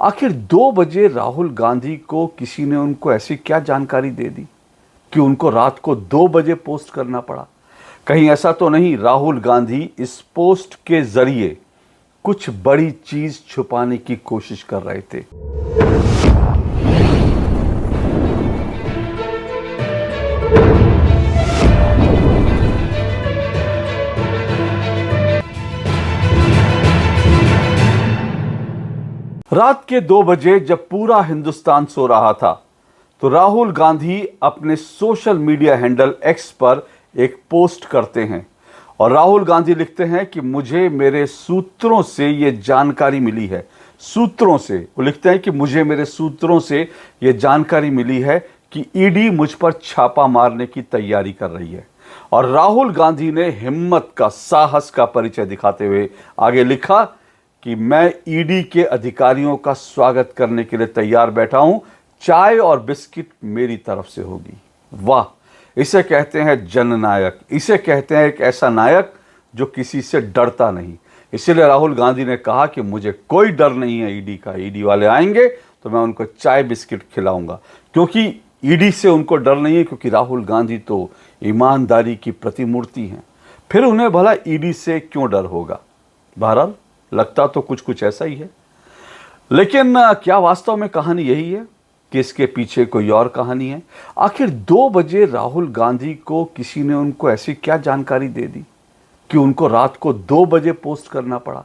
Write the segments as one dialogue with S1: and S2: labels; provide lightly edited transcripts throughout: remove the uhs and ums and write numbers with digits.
S1: आखिर 2 बजे राहुल गांधी को किसी ने उनको ऐसी क्या जानकारी दे दी कि उनको रात को 2 बजे पोस्ट करना पड़ा। कहीं ऐसा तो नहीं राहुल गांधी इस पोस्ट के जरिए कुछ बड़ी चीज छुपाने की कोशिश कर रहे थे। रात के 2 बजे जब पूरा हिंदुस्तान सो रहा था तो राहुल गांधी अपने सोशल मीडिया हैंडल एक्स पर एक पोस्ट करते हैं और राहुल गांधी लिखते हैं कि मुझे मेरे सूत्रों से ये जानकारी मिली है। सूत्रों से वो लिखते हैं कि मुझे मेरे सूत्रों से ये जानकारी मिली है कि ईडी मुझ पर छापा मारने की तैयारी कर रही है। और राहुल गांधी ने हिम्मत का, साहस का परिचय दिखाते हुए आगे लिखा कि मैं ईडी के अधिकारियों का स्वागत करने के लिए तैयार बैठा हूं, चाय और बिस्किट मेरी तरफ से होगी। वाह, इसे कहते हैं जननायक, इसे कहते हैं एक ऐसा नायक जो किसी से डरता नहीं। इसीलिए राहुल गांधी ने कहा कि मुझे कोई डर नहीं है ईडी का। ईडी वाले आएंगे तो मैं उनको चाय बिस्किट खिलाऊंगा, क्योंकि ईडी से उनको डर नहीं है, क्योंकि राहुल गांधी तो ईमानदारी की प्रतिमूर्ति हैं। फिर उन्हें भला ईडी से क्यों डर होगा। बहरहाल लगता तो कुछ ऐसा ही है, लेकिन क्या वास्तव में कहानी यही है कि इसके पीछे कोई और कहानी है। आखिर 2 बजे राहुल गांधी को किसी ने उनको ऐसी क्या जानकारी दे दी कि उनको रात को 2 बजे पोस्ट करना पड़ा।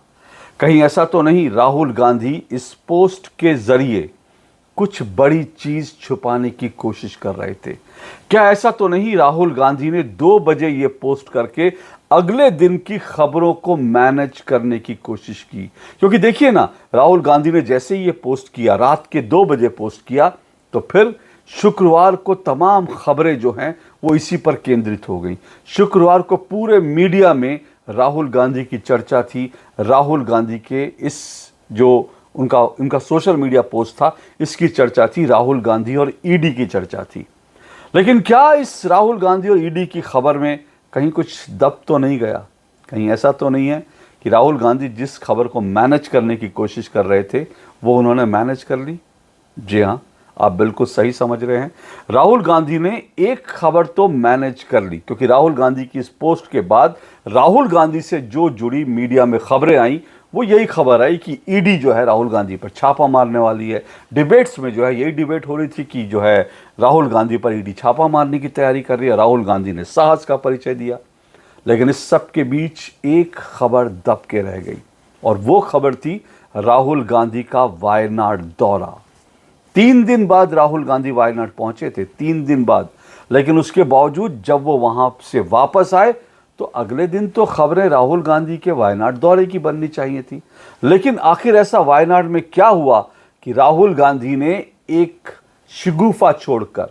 S1: कहीं ऐसा तो नहीं राहुल गांधी इस पोस्ट के जरिए कुछ बड़ी चीज छुपाने की कोशिश कर रहे थे। क्या ऐसा तो नहीं राहुल गांधी ने 2 बजे ये पोस्ट करके अगले दिन की खबरों को मैनेज करने की कोशिश की। क्योंकि देखिए ना, राहुल गांधी ने जैसे ही ये पोस्ट किया, रात के 2 बजे पोस्ट किया, तो फिर शुक्रवार को तमाम खबरें जो हैं वो इसी पर केंद्रित हो गई। शुक्रवार को पूरे मीडिया में राहुल गांधी की चर्चा थी। राहुल गांधी के इस जो उनका सोशल मीडिया पोस्ट था, इसकी चर्चा थी। राहुल गांधी और ईडी की चर्चा थी। लेकिन क्या इस राहुल गांधी और ईडी की खबर में कहीं कुछ दब तो नहीं गया? कहीं ऐसा तो नहीं है कि राहुल गांधी जिस खबर को मैनेज करने की कोशिश कर रहे थे वो उन्होंने मैनेज कर ली? जी हाँ, आप बिल्कुल सही समझ रहे हैं। राहुल गांधी ने एक खबर तो मैनेज कर ली, क्योंकि राहुल गांधी की इस पोस्ट के बाद राहुल गांधी से जो जुड़ी मीडिया में खबरें आई वो यही खबर आई कि ईडी जो है राहुल गांधी पर छापा मारने वाली है। डिबेट्स में जो है यही डिबेट हो रही थी कि जो है राहुल गांधी पर ईडी छापा मारने की तैयारी कर रही है। राहुल गांधी ने साहस का परिचय दिया। लेकिन इस सब के बीच एक खबर दब के रह गई, और वो खबर थी राहुल गांधी का वायनाड दौरा। 3 दिन बाद राहुल गांधी वायनाड पहुंचे थे, 3 दिन बाद। लेकिन उसके बावजूद जब वो वहां से वापस आए तो अगले दिन तो खबरें राहुल गांधी के वायनाड दौरे की बननी चाहिए थी। लेकिन आखिर ऐसा वायनाड में क्या हुआ कि राहुल गांधी ने एक शिगुफा छोड़कर,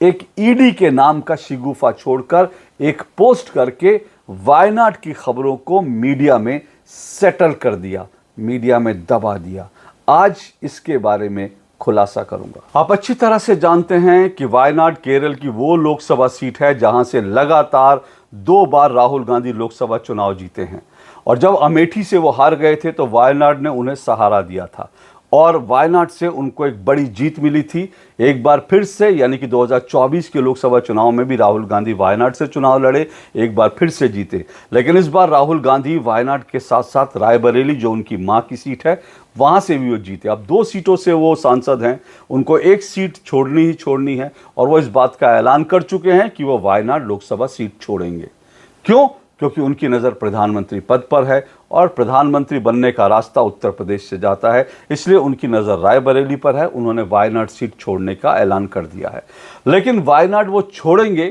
S1: एक ईडी के नाम का शिगुफा छोड़कर एक पोस्ट करके वायनाड की खबरों को मीडिया में सेटल कर दिया, मीडिया में दबा दिया। आज इसके बारे में खुलासा करूंगा। आप अच्छी तरह से जानते हैं कि वायनाड केरल की वो लोकसभा सीट है जहां से लगातार 2 बार राहुल गांधी लोकसभा चुनाव जीते हैं। और जब अमेठी से वो हार गए थे तो वायनाड ने उन्हें सहारा दिया था, और वायनाड से उनको एक बड़ी जीत मिली थी। एक बार फिर से, यानी कि 2024 के लोकसभा चुनाव में भी राहुल गांधी वायनाड से चुनाव लड़े, एक बार फिर से जीते। लेकिन इस बार राहुल गांधी वायनाड के साथ साथ रायबरेली, जो उनकी मां की सीट है, वहां से भी वो जीते। अब 2 सीटों से वो सांसद हैं, उनको एक सीट छोड़नी ही छोड़नी है, और वो इस बात का ऐलान कर चुके हैं कि वो वायनाड लोकसभा सीट छोड़ेंगे। क्यों? क्योंकि उनकी नज़र प्रधानमंत्री पद पर है, और प्रधानमंत्री बनने का रास्ता उत्तर प्रदेश से जाता है, इसलिए उनकी नज़र रायबरेली पर है। उन्होंने वायनाड सीट छोड़ने का ऐलान कर दिया है। लेकिन वायनाड वो छोड़ेंगे,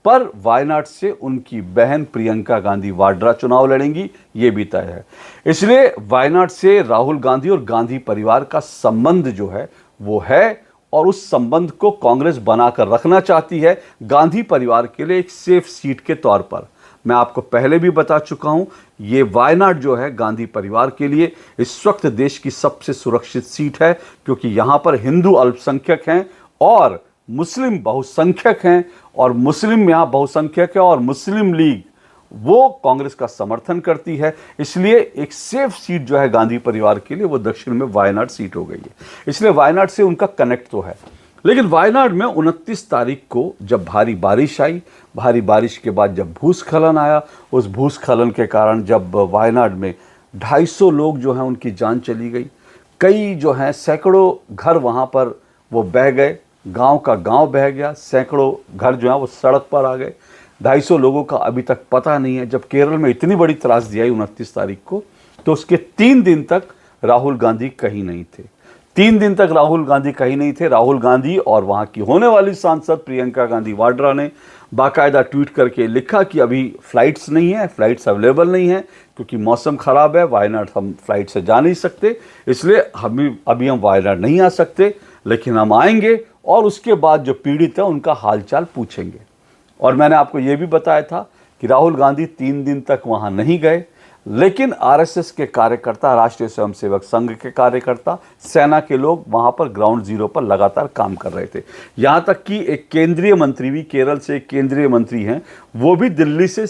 S1: पर वायनाड से उनकी बहन प्रियंका गांधी वाड्रा चुनाव लड़ेंगी, ये भी तय है। इसलिए वायनाड से राहुल गांधी और गांधी परिवार का संबंध जो है वो है, और उस संबंध को कांग्रेस बनाकर रखना चाहती है गांधी परिवार के लिए एक सेफ सीट के तौर पर। मैं आपको पहले भी बता चुका हूं, ये वायनाड जो है गांधी परिवार के लिए इस वक्त देश की सबसे सुरक्षित सीट है, क्योंकि यहां पर हिंदू अल्पसंख्यक हैं और मुस्लिम बहुसंख्यक हैं, और मुस्लिम यहां बहुसंख्यक है, और मुस्लिम लीग वो कांग्रेस का समर्थन करती है। इसलिए एक सेफ सीट जो है गांधी परिवार के लिए वो दक्षिण में वायनाड सीट हो गई है। इसलिए वायनाड से उनका कनेक्ट तो है। लेकिन वायनाड में 29 तारीख को जब भारी बारिश आई, भारी बारिश के बाद जब भूस्खलन आया, उस भूस्खलन के कारण जब वायनाड में 250 लोग जो हैं उनकी जान चली गई, कई जो हैं सैकड़ों घर वहाँ पर वो बह गए, गांव का गांव बह गया, सैकड़ों घर जो हैं वो सड़क पर आ गए। 250 लोगों का अभी तक पता नहीं है। जब केरल में इतनी बड़ी त्रासदी आई 29 तारीख को, तो उसके 3 दिन तक राहुल गांधी कहीं नहीं थे। 3 दिन तक राहुल गांधी कहीं नहीं थे। राहुल गांधी और वहाँ की होने वाली सांसद प्रियंका गांधी वाड्रा ने बाकायदा ट्वीट करके लिखा कि अभी फ्लाइट्स नहीं है, फ्लाइट्स अवेलेबल नहीं है क्योंकि मौसम ख़राब है, वायनाड हम फ्लाइट से जा नहीं सकते, इसलिए अभी हम वायनाड नहीं आ सकते, लेकिन हम आएंगे और उसके बाद जो पीड़ित है उनका हालचाल पूछेंगे। और मैंने आपको ये भी बताया था कि राहुल गांधी 3 दिन तक वहाँ नहीं गए, लेकिन आरएसएस के कार्यकर्ता, राष्ट्रीय स्वयंसेवक संघ के कार्यकर्ता, सेना के लोग वहाँ पर ग्राउंड जीरो पर लगातार काम कर रहे थे। यहाँ तक कि एक केंद्रीय मंत्री भी, केरल से एक केंद्रीय मंत्री हैं, वो भी दिल्ली से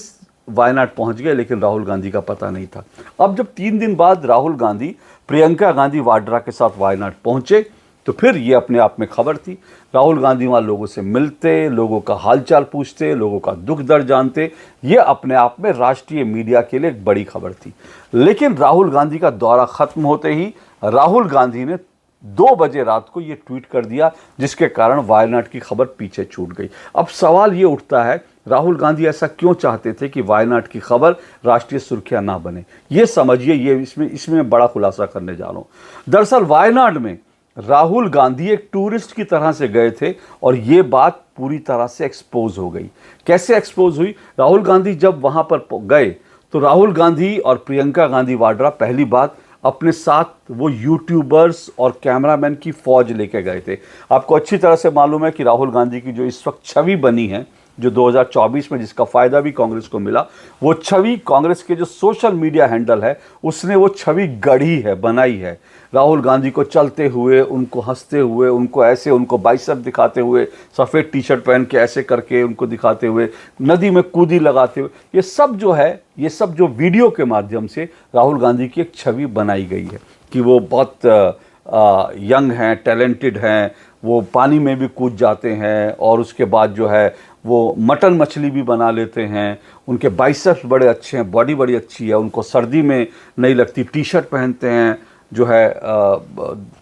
S1: वायनाड पहुँच गए, लेकिन राहुल गांधी का पता नहीं था। अब जब 3 दिन बाद राहुल गांधी प्रियंका गांधी वाड्रा के साथ वायनाड पहुँचे, तो फिर ये अपने आप में खबर थी। राहुल गांधी वहाँ लोगों से मिलते, लोगों का हालचाल पूछते, लोगों का दुख दर्द जानते, ये अपने आप में राष्ट्रीय मीडिया के लिए एक बड़ी खबर थी। लेकिन राहुल गांधी का दौरा ख़त्म होते ही राहुल गांधी ने 2 बजे रात को ये ट्वीट कर दिया, जिसके कारण वायनाड की खबर पीछे छूट गई। अब सवाल ये उठता है, राहुल गांधी ऐसा क्यों चाहते थे कि वायनाड की खबर राष्ट्रीय सुर्खियां ना बने? ये समझिए, ये इसमें बड़ा खुलासा करने जा रहा हूँ। दरअसल वायनाड में राहुल गांधी एक टूरिस्ट की तरह से गए थे और ये बात पूरी तरह से एक्सपोज हो गई। कैसे एक्सपोज हुई? राहुल गांधी जब वहां पर गए तो राहुल गांधी और प्रियंका गांधी वाड्रा पहली बात अपने साथ वो यूट्यूबर्स और कैमरामैन की फौज लेके गए थे। आपको अच्छी तरह से मालूम है कि राहुल गांधी की जो इस वक्त छवि बनी है, जो 2024 में जिसका फ़ायदा भी कांग्रेस को मिला, वो छवि कांग्रेस के जो सोशल मीडिया हैंडल है उसने वो छवि गढ़ी है, बनाई है। राहुल गांधी को चलते हुए, उनको हंसते हुए, उनको ऐसे, उनको बाइसेप दिखाते हुए, सफ़ेद टी शर्ट पहन के ऐसे करके उनको दिखाते हुए, नदी में कूदी लगाते हुए, ये सब जो है, ये सब जो वीडियो के माध्यम से राहुल गांधी की एक छवि बनाई गई है कि वो बहुत यंग हैं, टैलेंटेड हैं, वो पानी में भी कूद जाते हैं और उसके बाद जो है वो मटन मछली भी बना लेते हैं, उनके बाइसेप्स बड़े अच्छे हैं, बॉडी बड़ी अच्छी है, उनको सर्दी में नहीं लगती, टी शर्ट पहनते हैं जो है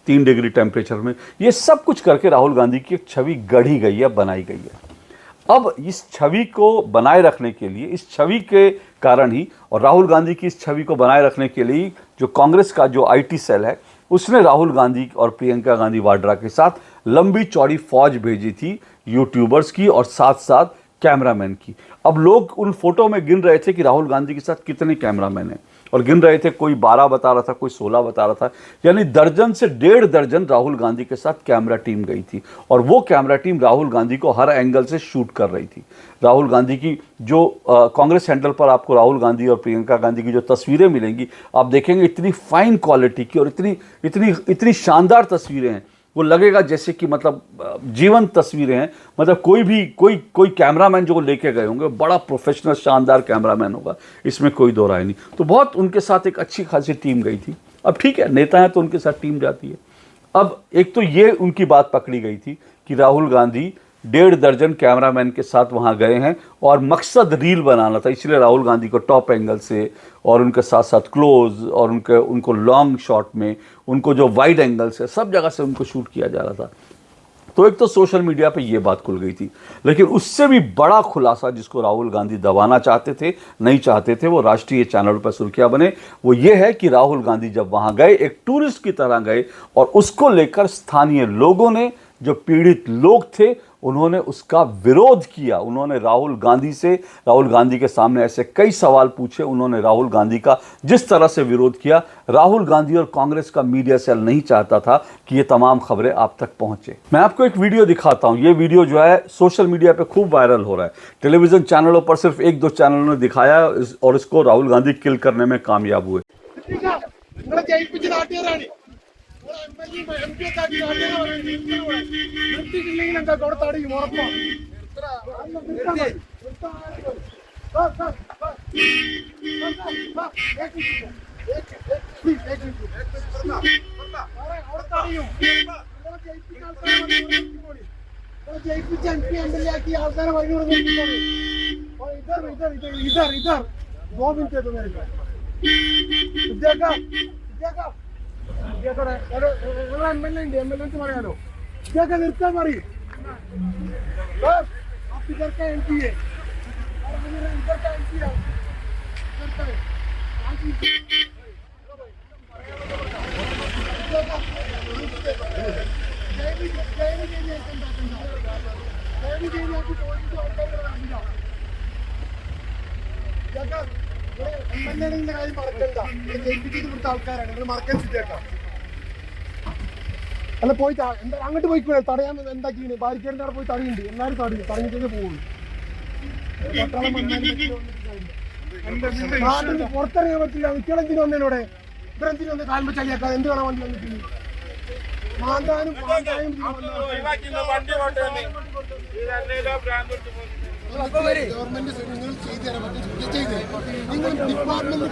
S1: 3 डिग्री टेम्परेचर में। ये सब कुछ करके राहुल गांधी की एक छवि गढ़ी गई है, बनाई गई है। अब इस छवि को बनाए रखने के लिए, इस छवि के कारण ही, और राहुल गांधी की इस छवि को बनाए रखने के लिए जो कांग्रेस का जो आईटी सेल है उसने राहुल गांधी और प्रियंका गांधी वाड्रा के साथ लंबी चौड़ी फौज भेजी थी, यूट्यूबर्स की और साथ साथ कैमरामैन की। अब लोग उन फोटो में गिन रहे थे कि राहुल गांधी के साथ कितने कैमरामैन हैं, और गिन रहे थे, कोई 12 बता रहा था, कोई 16 बता रहा था, यानी दर्जन से 1.5 दर्जन राहुल गांधी के साथ कैमरा टीम गई थी। और वो कैमरा टीम राहुल गांधी को हर एंगल से शूट कर रही थी। राहुल गांधी की जो कांग्रेस हैंडल पर आपको राहुल गांधी और प्रियंका गांधी की जो तस्वीरें मिलेंगी, आप देखेंगे इतनी फाइन क्वालिटी की और इतनी शानदार तस्वीरें हैं, वो लगेगा जैसे कि मतलब जीवंत तस्वीरें हैं। मतलब कोई कैमरामैन जो लेके गए होंगे बड़ा प्रोफेशनल शानदार कैमरामैन होगा, इसमें कोई दो राय नहीं। तो बहुत उनके साथ एक अच्छी खासी टीम गई थी। अब ठीक है, नेता हैं तो उनके साथ टीम जाती है। अब एक तो ये उनकी बात पकड़ी गई थी कि राहुल गांधी 1.5 दर्जन कैमरामैन के साथ वहाँ गए हैं और मकसद रील बनाना था, इसलिए राहुल गांधी को टॉप एंगल से और उनके साथ साथ क्लोज और उनको लॉन्ग शॉट में, उनको जो वाइड एंगल से, सब जगह से उनको शूट किया जा रहा था। तो एक तो सोशल मीडिया पे ये बात खुल गई थी, लेकिन उससे भी बड़ा खुलासा जिसको राहुल गांधी दबाना चाहते थे, नहीं चाहते थे वो राष्ट्रीय चैनल पर सुर्खियां बने, वो ये है कि राहुल गांधी जब वहाँ गए एक टूरिस्ट की तरह गए और उसको लेकर स्थानीय लोगों ने, जो पीड़ित लोग थे, उन्होंने उसका विरोध किया। उन्होंने राहुल गांधी के सामने ऐसे कई सवाल पूछे, उन्होंने राहुल गांधी का जिस तरह से विरोध किया, राहुल गांधी और कांग्रेस का मीडिया सेल नहीं चाहता था कि ये तमाम खबरें आप तक पहुंचे। मैं आपको एक वीडियो दिखाता हूं। ये वीडियो जो है सोशल मीडिया पे खूब वायरल हो रहा है। टेलीविजन चैनलों पर सिर्फ 1-2 चैनलों ने दिखाया और इसको राहुल गांधी किल करने में कामयाब हुए।
S2: आൾക്കാരെ വഴി इधर इधर इधर इधर इधर 2 मिनट दे दो मेरे को देखा देखा एमएलए से പറയാലോ देखा നിർത്താ മറി बस आप इधर का एमपी है और इधर का एमपी है इधर का എംഎൽഎയുടെ കാര്യം മറക്കണ്ട ജയിപ്പിച്ചിട്ട് ഇവിടുത്തെ ആൾക്കാരാണ് നിങ്ങൾ മറക്കാൻ ചിന്തേക്കാം അല്ല പോയി എന്താ അങ്ങോട്ട് പോയിക്കൂടെ തടയാൻ എന്താക്കി ബാരിക്കേഡിന്റെ അവിടെ പോയി തടയുണ്ട് എല്ലാവരും തടഞ്ഞിട്ടേ പോകുള്ളൂ നാട്ടിൽ പുറത്തിറങ്ങാൻ പറ്റില്ല നിങ്ങളെന്തിനു വന്നതിനോടെ ഇവരെന്തിനു വന്ന് കാൽമ ചളിയാക്കാം എന്ത് കാണാൻ വേണ്ടി വന്നിട്ട് മാന്താനും ഗവൺമെന്റ് നിങ്ങൾ ചെയ്തു തരാൻ നിങ്ങൾ ഡിപ്പാർട്ട്മെന്റ്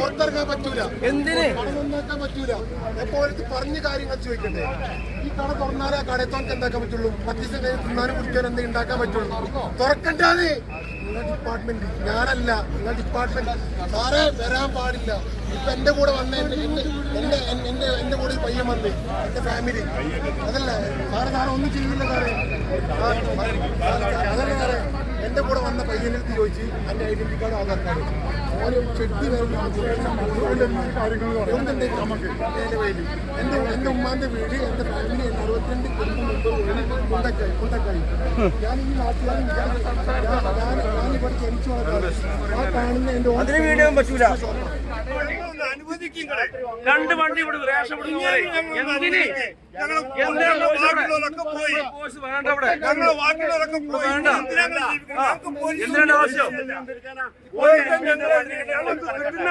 S2: പുറത്തിറങ്ങാൻ പറ്റൂല ഉണ്ടാക്കാൻ പറ്റൂല എപ്പോഴത്തെ പറഞ്ഞ കാര്യങ്ങൾ ചോദിക്കണ്ടേ ഈ കട തുറന്നാലേ ആ കടത്തോർക്ക് എന്താക്കാൻ പറ്റുള്ളൂ 10 ദിവസം കഴിഞ്ഞ് തിന്നാനും കുടിക്കാൻ എന്തെങ്കിലും ഉണ്ടാക്കാൻ പറ്റുള്ളൂ തുറക്കണ്ടാതെ നിങ്ങൾ ഡിപ്പാർട്ട്മെന്റ് ഞാനല്ല നിങ്ങൾ ഡിപ്പാർട്ട്മെന്റ് സാറേ വരാൻ പാടില്ല ഇപ്പൊ എന്റെ കൂടെ വന്ന എന്റെ കൂടെ ഒരു പയ്യൻ വന്ന് എന്റെ ഫാമിലി അതല്ല സാറേ ഒന്നും ചെയ്യില്ല സാറേ അതല്ല സാറേ എന്റെ കൂടെ വന്ന പയ്യനെ ചോദിച്ച് എന്റെ ഐഡന്റി കാർഡ് ആധാർ കാർഡ് ഓരോ ചെട്ടി എന്റെ ഉമ്മാന്റെ വീട് എന്റെ ഫാമിലി 62 കൊണ്ടക്കായി ഞാൻ ഈ നാട്ടുകാരൻ ഞാനിവിടെ ജനിച്ചു വളർത്താറ് ആ കാണുന്ന എന്റെ വീഡിയോ പറ്റൂല
S3: രണ്ട് വണ്ടി ഇവിടെ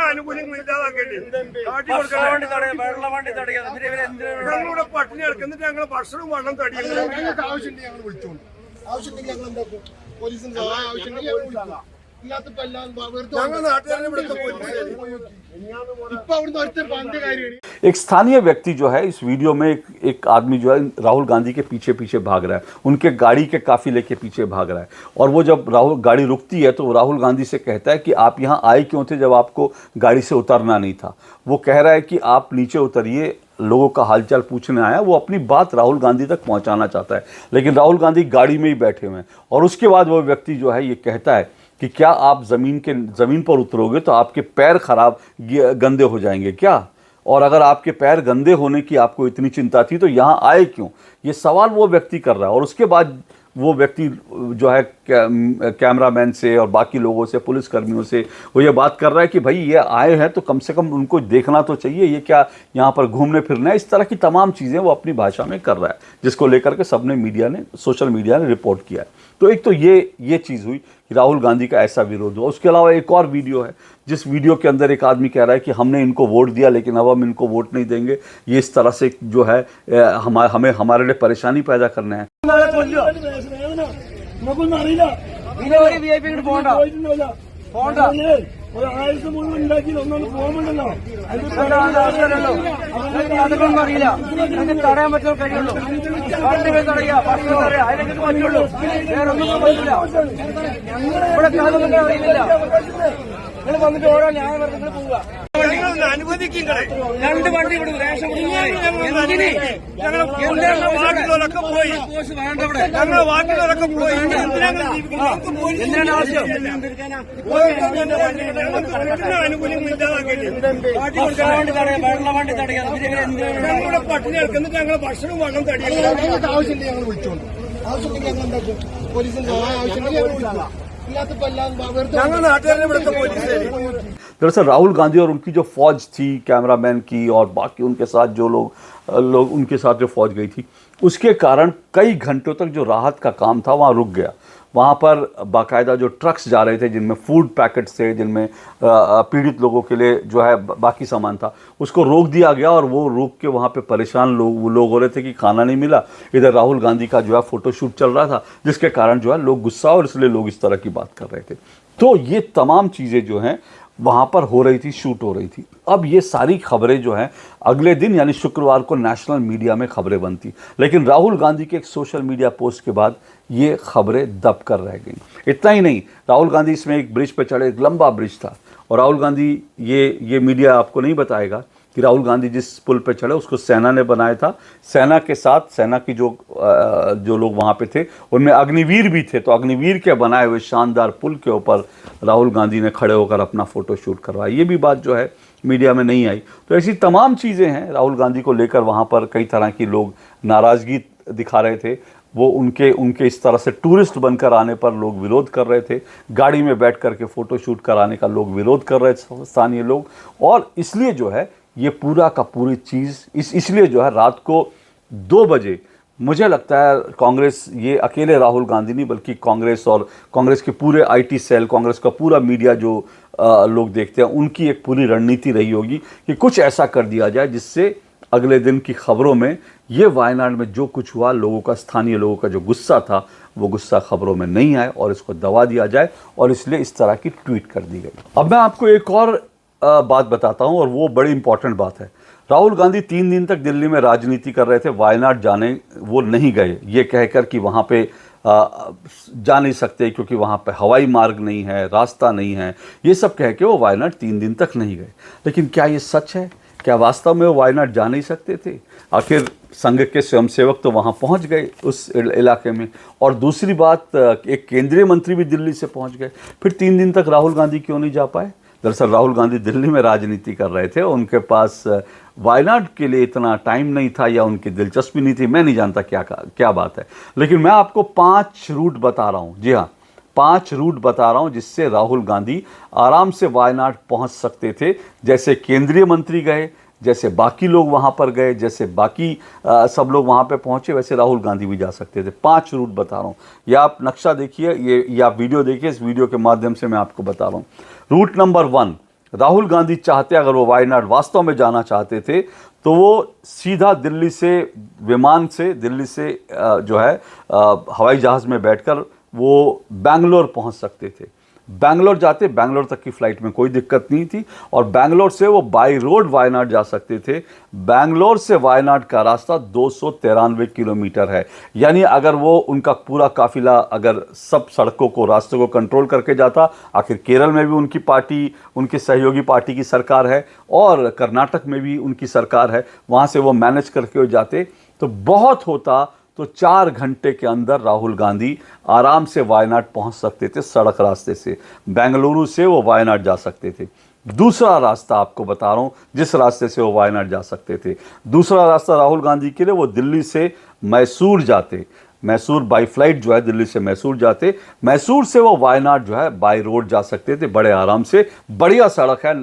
S3: ആനുകൂല്യങ്ങൾ ഇല്ലാതാക്കേണ്ടി പട്ടിണി എടുക്കുന്നിട്ട് ഞങ്ങൾ ഭക്ഷണം വെള്ളം തടിയുന്നത്
S2: ആവശ്യമുണ്ടെങ്കിൽ ഞങ്ങൾ വിളിച്ചോളൂ ആവശ്യമുണ്ടെങ്കിൽ ഞങ്ങൾ എന്താക്കും പോലീസിന് ആവശ്യമുണ്ടെങ്കിൽ ഞങ്ങൾ വിളിക്കാം
S1: एक स्थानीय व्यक्ति जो है इस वीडियो में एक आदमी जो है राहुल गांधी के पीछे पीछे भाग रहा है, उनके गाड़ी के काफिले के पीछे भाग रहा है। और वो जब राहुल गाड़ी रुकती है तो राहुल गांधी से कहता है कि आप यहाँ आए क्यों थे जब आपको गाड़ी से उतरना नहीं था। वो कह रहा है कि आप नीचे उतरिए, लोगों का हालचाल पूछने आया। वो अपनी बात राहुल गांधी तक पहुँचाना चाहता है, लेकिन राहुल गांधी गाड़ी में ही बैठे हुए हैं। और उसके बाद वो व्यक्ति जो है ये कहता है कि क्या आप ज़मीन पर उतरोगे तो आपके पैर खराब गंदे हो जाएंगे क्या, और अगर आपके पैर गंदे होने की आपको इतनी चिंता थी तो यहाँ आए क्यों। ये सवाल वो व्यक्ति कर रहा है। और उसके बाद वो व्यक्ति जो है कैमरामैन से और बाकी लोगों से, पुलिसकर्मियों से वो ये बात कर रहा है कि भाई ये आए हैं तो कम से कम उनको देखना तो चाहिए, ये क्या यहाँ पर घूमने फिरना है। इस तरह की तमाम चीज़ें वो अपनी भाषा में कर रहा है, जिसको लेकर के सबने सोशल मीडिया ने रिपोर्ट किया है। तो एक तो ये चीज़ हुई कि राहुल गांधी का ऐसा विरोध हुआ। उसके अलावा एक और वीडियो है, जिस वीडियो के अंदर एक आदमी कह रहा है कि हमने इनको वोट दिया लेकिन अब हम इनको वोट नहीं देंगे। ये इस तरह से जो है हमें हमारे लिए परेशानी पैदा करना है।
S2: ആയുസ് മുഴുവൻ ഉണ്ടാക്കിയില്ല ഒന്നും പോകുന്നുണ്ടല്ലോ
S3: തടയാൻ പറ്റുന്ന കഴിയുള്ളൂ. അതിനൊക്കെ പറ്റുള്ളൂ, വേറൊന്നും പറ്റില്ല. ഇവിടെ കാര്യമൊന്നും അറിയില്ല. നിങ്ങൾ വന്നിട്ട് ഓരോ ന്യായവർഗ്ഗങ്ങൾ പോവുക. അനുവദിക്കും രണ്ട് വണ്ടി ഇവിടെ റേഷൻ വാക്കിലൊക്കെ പോയി, ഞങ്ങൾ വാക്കിലൊക്കെ പോയി. എന്തിനാണ് ആവശ്യം? ആനുകൂല്യങ്ങൾ ഇല്ലാതാക്കേണ്ടി വെള്ളം വണ്ടി തടയാം. ഞങ്ങളുടെ പട്ടിണി എടുക്കുന്നിട്ട് ഞങ്ങൾ ഭക്ഷണം വെള്ളം തടിയാം.
S2: ആവശ്യമുണ്ടെങ്കിൽ ഞങ്ങൾ വിളിച്ചോണ്ട് ആവശ്യമുണ്ടെങ്കിൽ ഞങ്ങൾ എന്താക്കും പോലീസിന് ആവശ്യമുണ്ടെങ്കിൽ ഞങ്ങൾ विलात
S1: दरअसल राहुल गांधी और उनकी जो फौज थी, कैमरामैन की और बाकी उनके साथ जो लोग उनके साथ जो फौज गई थी, उसके कारण कई घंटों तक जो राहत का काम था वहाँ रुक गया। वहाँ पर बाकायदा जो ट्रक्स जा रहे थे जिनमें फूड पैकेट्स थे, जिनमें पीड़ित लोगों के लिए जो है बाकी सामान था, उसको रोक दिया गया और वो रोक के वहाँ पे परेशान लोग हो रहे थे कि खाना नहीं मिला। इधर राहुल गांधी का जो है फोटोशूट चल रहा था, जिसके कारण जो है लोग गुस्सा, और इसलिए लोग इस तरह की बात कर रहे थे। तो ये तमाम चीज़ें जो हैं वहाँ पर हो रही थी, शूट हो रही थी। अब ये सारी खबरें जो हैं अगले दिन यानी शुक्रवार को नेशनल मीडिया में खबरें बनती, लेकिन राहुल गांधी के एक सोशल मीडिया पोस्ट के बाद ये खबरें दब कर रह गई। इतना ही नहीं, राहुल गांधी इसमें एक ब्रिज पर चढ़े, एक लंबा ब्रिज था, और राहुल गांधी ये मीडिया आपको नहीं बताएगा कि राहुल गांधी जिस पुल पे चढ़े उसको सेना ने बनाया था। सेना के साथ सेना की जो लोग वहाँ पे थे उनमें अग्निवीर भी थे, तो अग्निवीर के बनाए हुए शानदार पुल के ऊपर राहुल गांधी ने खड़े होकर अपना फ़ोटो शूट करवाया। ये भी बात जो है मीडिया में नहीं आई। तो ऐसी तमाम चीज़ें हैं राहुल गांधी को लेकर, वहाँ पर कई तरह की लोग नाराज़गी दिखा रहे थे। वो उनके इस तरह से टूरिस्ट बनकर आने पर लोग विरोध कर रहे थे, गाड़ी में बैठ कर के फ़ोटो शूट कराने का लोग विरोध कर रहे थे, स्थानीय लोग। और इसलिए जो है ये पूरा का पूरी चीज़ इसलिए जो है रात को 2 बजे मुझे लगता है कांग्रेस, ये अकेले राहुल गांधी नहीं बल्कि कांग्रेस और कांग्रेस के पूरे आईटी सेल, कांग्रेस का पूरा मीडिया जो लोग देखते हैं, उनकी एक पूरी रणनीति रही होगी कि कुछ ऐसा कर दिया जाए जिससे अगले दिन की खबरों में ये वायनाड में जो कुछ हुआ, लोगों का, स्थानीय लोगों का जो गुस्सा था, वो गुस्सा खबरों में नहीं आए और इसको दबा दिया जाए, और इसलिए इस तरह की ट्वीट कर दी गई। अब मैं आपको एक और बात बताता हूं, और वो बड़ी इंपॉर्टेंट बात है। राहुल गांधी 3 दिन तक दिल्ली में राजनीति कर रहे थे, वायनाड जाने वो नहीं गए, ये कहकर कि वहाँ पे जा नहीं सकते क्योंकि वहाँ पे हवाई मार्ग नहीं है, रास्ता नहीं है, ये सब कह के वो वायनाड 3 दिन तक नहीं गए। लेकिन क्या ये सच है? क्या वास्तव में वो वायनाड जा नहीं सकते थे? आखिर संघ के स्वयंसेवक तो वहाँ पहुँच गए उस इलाके में, और दूसरी बात, एक केंद्रीय मंत्री भी दिल्ली से पहुँच गए। फिर 3 दिन तक राहुल गांधी क्यों नहीं जा पाए? दरअसल राहुल गांधी दिल्ली में राजनीति कर रहे थे, उनके पास वायनाड के लिए इतना टाइम नहीं था या उनकी दिलचस्पी नहीं थी, मैं नहीं जानता क्या बात है। लेकिन मैं आपको 5 रूट बता रहा हूँ, जी हाँ 5 रूट बता रहा हूँ जिससे राहुल गांधी आराम से वायनाड पहुँच सकते थे। जैसे केंद्रीय मंत्री गए, जैसे बाकी लोग वहाँ पर गए, जैसे बाकी सब लोग वहाँ पे पहुँचे, वैसे राहुल गांधी भी जा सकते थे। 5 रूट बता रहा हूँ, या आप नक्शा देखिए, ये आप वीडियो देखिए, इस वीडियो के माध्यम से मैं आपको बता रहा हूँ। रूट नंबर 1, राहुल गांधी चाहते, अगर वो वायनाड वास्तव में जाना चाहते थे तो वो सीधा दिल्ली से विमान से, दिल्ली से जो है हवाई जहाज़ में बैठकर वो बैंगलोर पहुंच सकते थे। बैंगलोर जाते, बैंगलोर तक की फ़्लाइट में कोई दिक्कत नहीं थी, और बैंगलोर से वो बाई रोड वायनाड जा सकते थे। बैंगलोर से वायनाड का रास्ता 293 किलोमीटर है, यानी अगर वो उनका पूरा काफिला अगर सब सड़कों को, रास्तों को कंट्रोल करके जाता, आखिर केरल में भी उनकी पार्टी, उनकी सहयोगी पार्टी की सरकार है, और कर्नाटक में भी उनकी सरकार है, वहाँ से वो मैनेज करके वो जाते तो बहुत होता तो 4 घंटे के अंदर राहुल गांधी आराम से वायनाड पहुंच सकते थे। सड़क रास्ते से बेंगलुरु से वो वायनाड जा सकते थे। दूसरा रास्ता आपको बता रहा हूं, जिस रास्ते से वो वायनाड जा सकते थे। दूसरा रास्ता राहुल गांधी के लिए, वो दिल्ली से मैसूर जाते, मैसूर बाई फ्लाइट जो है दिल्ली से मैसूर जाते, मैसूर से वो वायनाड जो है बाई रोड जा सकते थे बड़े आराम से। बढ़िया सड़क है,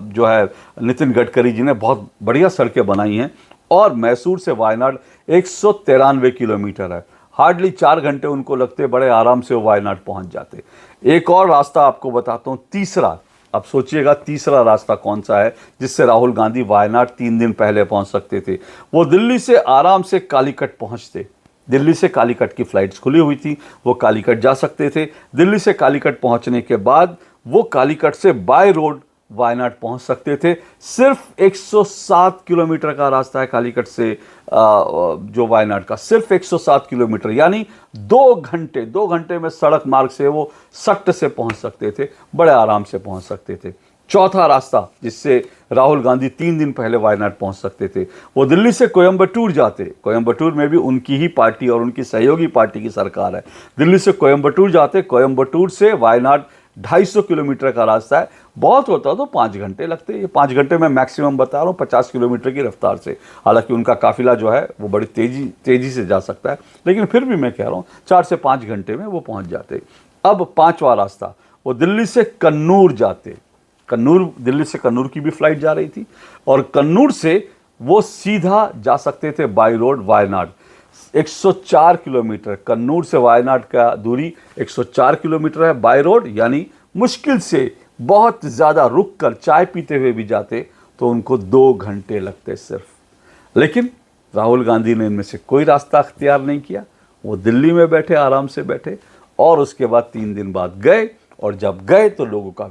S1: जो है नितिन गडकरी जी ने बहुत बढ़िया सड़कें बनाई हैं, और मैसूर से वायनाड 193 किलोमीटर है। हार्डली 4 घंटे उनको लगते, बड़े आराम से वो वायनाड पहुंच जाते। एक और रास्ता आपको बताता हूं, तीसरा। अब सोचिएगा तीसरा रास्ता कौन सा है जिससे राहुल गांधी वायनाड 3 दिन पहले पहुंच सकते थे। वो दिल्ली से आराम से कालीकट पहुंचते, दिल्ली से कालीकट की फ्लाइट्स खुली हुई थी, वो कालीकट जा सकते थे। दिल्ली से कालीकट पहुंचने के बाद वो कालीकट से बाय रोड वायनाड पहुंच सकते थे। सिर्फ 107 किलोमीटर का रास्ता है कालीकट से जो वायनाड का, सिर्फ 107 किलोमीटर, यानी 2 घंटे में सड़क मार्ग से वो सख्त से पहुंच सकते थे, बड़े आराम से पहुंच सकते थे। चौथा रास्ता जिससे राहुल गांधी 3 दिन पहले वायनाड पहुंच सकते थे, वो दिल्ली से कोयम्बटूर जाते। कोयम्बटूर में भी उनकी ही पार्टी और उनकी सहयोगी पार्टी की सरकार है। दिल्ली से कोयम्बटूर जाते, कोयम्बटूर से वायनाड 250 किलोमीटर का रास्ता है। बहुत होता तो 5 घंटे लगते, ये 5 घंटे में मैक्सिमम बता रहा हूँ 50 किलोमीटर की रफ्तार से। हालांकि उनका काफिला जो है वो बड़ी तेजी से जा सकता है, लेकिन फिर भी मैं कह रहा हूँ 4 से 5 घंटे में वो पहुँच जाते। अब 5वां रास्ता, वो दिल्ली से कन्नूर जाते। कन्नूर, दिल्ली से कन्नूर की भी फ्लाइट जा रही थी, और कन्नूर से वो सीधा जा सकते थे by road Wayanad. 104 kilometre, Kannur से वायनाड का दूरी 104 किलोमीटर है बाय रोड, यानी मुश्किल से बहुत ज़्यादा रुक कर चाय पीते हुए भी जाते तो उनको 2 घंटे लगते सिर्फ। लेकिन राहुल गांधी ने इनमें से कोई रास्ता अख्तियार नहीं किया। वो दिल्ली में बैठे, आराम से बैठे, और उसके बाद 3 दिन बाद गए, और जब गए तो लोगों का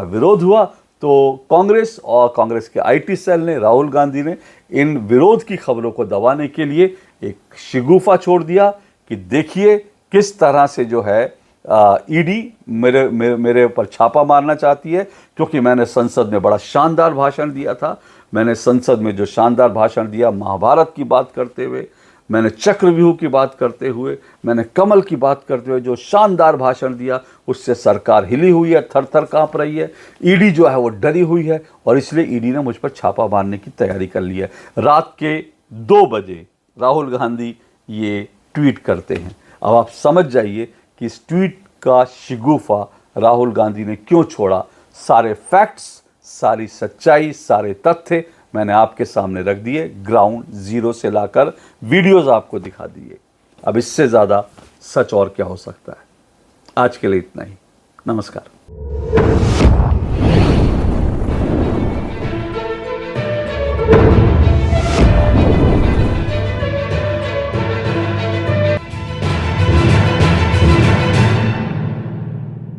S1: विरोध हुआ तो कांग्रेस और कांग्रेस के आईटी सेल ने, राहुल गांधी ने इन विरोध की खबरों को दबाने के लिए एक शिगुफा छोड़ दिया कि देखिए किस तरह से जो है ईडी मेरे ऊपर छापा मारना चाहती है, क्योंकि मैंने संसद में बड़ा शानदार भाषण दिया था। मैंने संसद में जो शानदार भाषण दिया, महाभारत की बात करते हुए, मैंने चक्रव्यूह की बात करते हुए, मैंने कमल की बात करते हुए जो शानदार भाषण दिया, उससे सरकार हिली हुई है, थर थर काँप रही है। ईडी जो है वो डरी हुई है, और इसलिए ईडी ने मुझ पर छापा मारने की तैयारी कर ली है। रात के 2 बजे राहुल गांधी ये ट्वीट करते हैं। अब आप समझ जाइए कि इस ट्वीट का शिगुफा राहुल गांधी ने क्यों छोड़ा। सारे फैक्ट्स, सारी सच्चाई, सारे तथ्य मैंने आपके सामने रख दिए, ग्राउंड जीरो से लाकर वीडियोस आपको दिखा दिए। अब इससे ज़्यादा सच और क्या हो सकता है। आज के लिए इतना ही। नमस्कार।